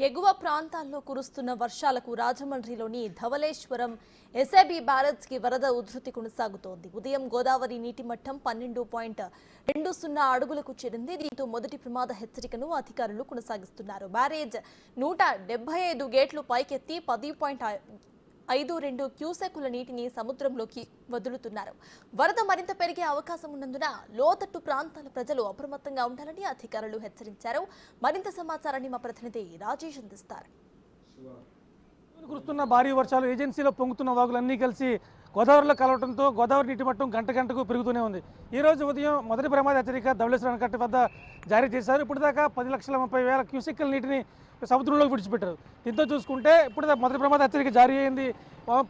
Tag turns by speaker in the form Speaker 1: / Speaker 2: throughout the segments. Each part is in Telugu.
Speaker 1: ఎగువ ప్రాంతాల్లో కురుస్తున్న వర్షాలకు రాజమండ్రిలోని ధవళేశ్వరం ఎస్ఐబి బ్యారేజ్ కి వరద ఉధృతి కొనసాగుతోంది. ఉదయం గోదావరి నీటి మట్టం 12.20 అడుగులకు చేరింది. దీంతో మొదటి ప్రమాద హెచ్చరికను అధికారులు కొనసాగిస్తున్నారు. బ్యారేజ్ 175 గేట్లు పైకెత్తి 10.52 క్యూసెక్కుల నీటిని సముద్రంలోకి వదులుతున్నారు. వరద మరింత పెరిగే అవకాశం ఉన్నందున లోతట్టు ప్రాంతాల ప్రజలు అప్రమత్తంగా ఉండాలని అధికారులు హెచ్చరించారు. మరింత సమాచారాన్ని మా ప్రతినిధి రాజేష్ అందిస్తారు.
Speaker 2: కురుస్తున్న భారీ వర్షాలు, ఏజెన్సీలో పొంగుతున్న వాగులన్నీ కలిసి గోదావరిలో కలవడంతో గోదావరి నీటి మట్టం గంట గంటకు పెరుగుతూనే ఉంది. ఈ రోజు ఉదయం మొదటి ప్రమాద హెచ్చరిక ధవళేశ్వరం ఆనకట్ట వద్ద జారీ చేశారు. ఇప్పటిదాకా 10,30,000 క్యూసెక్కుల నీటిని సముద్రంలోకి విడిచిపెట్టారు. దీంతో చూసుకుంటే ఇప్పుడు మొదటి ప్రమాద హెచ్చరిక జారీ అయింది,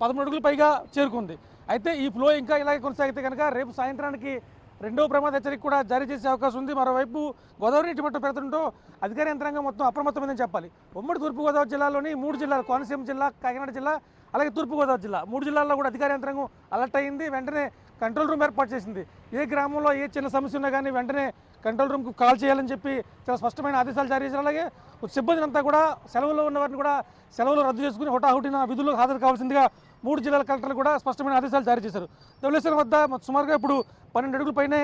Speaker 2: 13 అడుగులు పైగా చేరుకుంది. అయితే ఈ ఫ్లో ఇంకా ఇలాగే కొనసాగితే కనుక రేపు సాయంత్రానికి రెండో ప్రమాద హెచ్చరిక కూడా జారీ చేసే అవకాశం ఉంది. మరోవైపు గోదావరి నీటి మట్టం పెరుగుతుంటో అధికార యంత్రాంగం మొత్తం అప్రమత్తమైందని చెప్పాలి. ఉమ్మడి తూర్పుగోదావరి జిల్లాలోని 3 జిల్లాలు, కోనసీమ జిల్లా, కాకినాడ జిల్లా, అలాగే తూర్పుగోదావరి జిల్లా 3 జిల్లాల్లో కూడా అధికార యంత్రాంగం అలర్ట్ అయింది. వెంటనే కంట్రోల్ రూమ్ ఏర్పాటు చేసింది. ఏ గ్రామంలో ఏ చిన్న సమస్య ఉన్నా కానీ వెంటనే కంట్రోల్ రూమ్కు కాల్ చేయాలని చెప్పి చాలా స్పష్టమైన ఆదేశాలు జారీ చేశారు. అలాగే సిబ్బందిని అంతా కూడా సెలవుల్లో ఉన్న వారిని కూడా సెలవులు రద్దు చేసుకుని హుటాహుటిన విధులకు హాజరు కావాల్సిందిగా 3 జిల్లాల కలెక్టర్లు కూడా స్పష్టమైన ఆదేశాలు జారీ చేశారు. ధవళేశ్వరం వద్ద సుమారుగా ఇప్పుడు 12 అడుగుల పైనే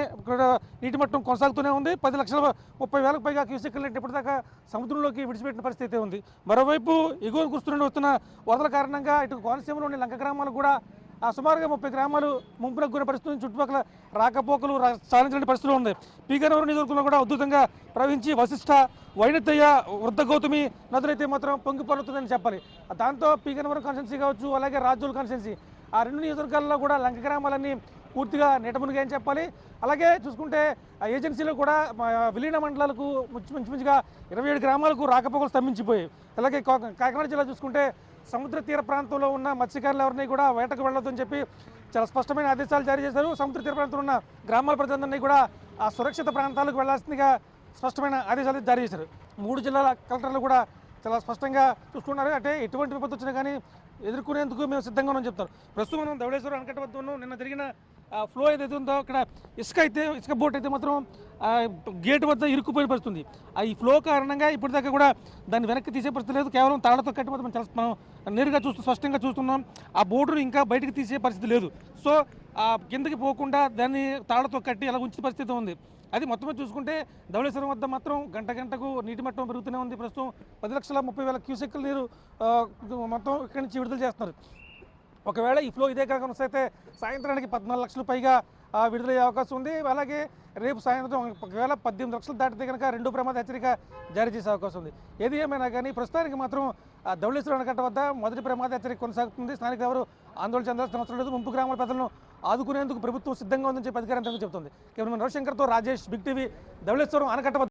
Speaker 2: నీటి మట్టం కొనసాగుతూనే ఉంది. 10,30,000 పైగా క్యూసెక్కుల నీటి ఇప్పటిదాకా సముద్రంలోకి విడిచిపెట్టిన పరిస్థితి ఉంది. మరోవైపు ఎగువ కురుస్తున్న వస్తున్న వరదల కారణంగా ఇటు కోనసీమలోని లంక గ్రామాలు కూడా సుమారుగా 30 గ్రామాలు ముంపునకు గురైన పరిస్థితి, చుట్టుపక్కల రాకపోకలు సాధించిన పరిస్థితులు ఉంది. పీగనవరం నియోజకవర్గంలో కూడా ఉధృతంగా ప్రవహించి వశిష్ఠ, వైనతయ్య, వృద్ధ గౌతమి నదులైతే మాత్రం పొంగిపొరుతుందని చెప్పాలి. దాంతో పీగనవరం కాన్స్టిట్యున్సీ కావచ్చు, అలాగే రాజోల్ కాన్స్టిట్యున్సీ ఆ 2 నియోజకవర్గాల్లో కూడా లంక గ్రామాలన్నీ పూర్తిగా నీటమునిగాయని చెప్పాలి. అలాగే చూసుకుంటే ఆ ఏజెన్సీలో కూడా విలీన మండలాలకు మంచిగా 27 గ్రామాలకు రాకపోకలు స్తంభించిపోయాయి. అలాగే కాకినాడ జిల్లా చూసుకుంటే సముద్ర తీర ప్రాంతంలో ఉన్న మత్స్యకారులు ఎవరిని కూడా వేటకు వెళ్ళొద్దని చెప్పి చాలా స్పష్టమైన ఆదేశాలు జారీ చేశారు. సముద్ర తీర ప్రాంతంలో ఉన్న గ్రామాల ప్రజలందరినీ కూడా ఆ సురక్షిత ప్రాంతాలకు వెళ్లాల్సిందిగా స్పష్టమైన ఆదేశాలు జారీ చేశారు. 3 జిల్లాల కలెక్టర్లు కూడా చాలా స్పష్టంగా చూసుకున్నారు. అంటే ఎటువంటి విపత్తు వచ్చినా కానీ ఎదుర్కొనేందుకు మేము సిద్ధంగా ఉన్నామని చెప్తారు. ప్రస్తుతం మనం ధవళేశ్వరం ఆనకట్ట వద్ద ఉన్నాం. నిన్న జరిగిన ఫ్లో ఏదైతే ఉందో అక్కడ ఇసుక బోట్ అయితే మాత్రం గేట్ వద్ద ఇరుక్కుపోయిన పరిస్థితుంది. ఈ ఫ్లో కారణంగా ఇప్పటిదాకా కూడా దాన్ని వెనక్కి తీసే పరిస్థితి లేదు. కేవలం తాళ్లతో కట్టి మాత్రం మనం నేరుగా స్పష్టంగా చూస్తున్నాం. ఆ బోటును ఇంకా బయటకు తీసే పరిస్థితి లేదు. సో కిందకి పోకుండా దాన్ని తాళ్లతో కట్టి అలా ఉంచే పరిస్థితి ఉంది. అది మొత్తం చూసుకుంటే ధవళేశ్వరం వద్ద మాత్రం గంట గంటకు నీటి మట్టం పెరుగుతూనే ఉంది. ప్రస్తుతం 10,30,000 క్యూసెక్కుల నీరు మొత్తం ఇక్కడి నుంచి విడుదల చేస్తున్నారు. ఒకవేళ ఈ ఫ్లో ఇదే కాక కొనసాగితే సాయంత్రానికి 14 లక్షల పైగా విడుదలయ్యే అవకాశం ఉంది. అలాగే రేపు సాయంత్రం ఒకవేళ 18 లక్షలు దాటితే కనుక రెండో ప్రమాద హెచ్చరిక జారీ చేసే అవకాశం ఉంది. ఏది ఏమైనా కానీ ప్రస్తుతానికి మాత్రం ధవళేశ్వరం ఆనకట్ట వద్ద మొదటి ప్రమాద హెచ్చరిక కొనసాగుతుంది. స్థానికులు ఎవరు ఆందోళన చెందాల్సిన అవసరం లేదు. ముంపు గ్రామాల ప్రజలను ఆదుకునేందుకు ప్రభుత్వం సిద్ధంగా ఉందని చెప్పి అధికారంగా చెబుతుంది. కేవలం రవిశంకర్తో రాజేష్, బిగ్ టీవీ, ధవళేశ్వరం ఆనకట్ట వద్ద.